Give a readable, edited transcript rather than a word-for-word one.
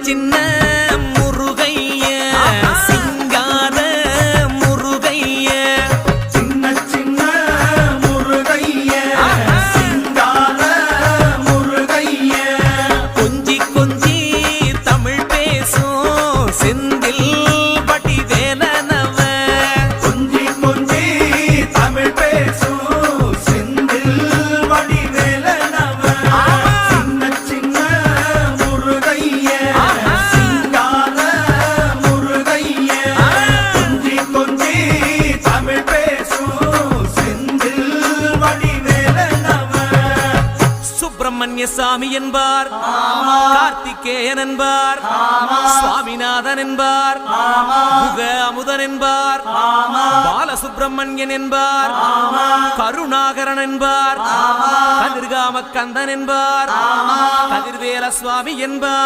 சின்ன முருகைய சிங்கார முருகைய சின்ன சின்ன முருகைய சிங்கார முருகைய கொஞ்சி கொஞ்சி தமிழ் பேசும் செந்தில் வடிவேலனவ கொஞ்சி கொஞ்சி தமிழ் பேசும் செந்தில் வடிவேலனவ சின்ன சின்ன முருகைய சிங்கார முருகைய கொஞ்சி கொஞ்சி தமிழ் பேசும் செந்தில் வடிவேலனவ சுப்பிரமணிய சாமி என்பார், கார்த்திகேயன் என்பார், சுவாமிநாதன் என்பார், முக அமுதன் என்பார், பாலசுப்பிரமணியன் என்பார், கருணாகரன் என்பார், கதிர்காம கந்தன் என்பார், கதிர்வேல சுவாமி என்பார்.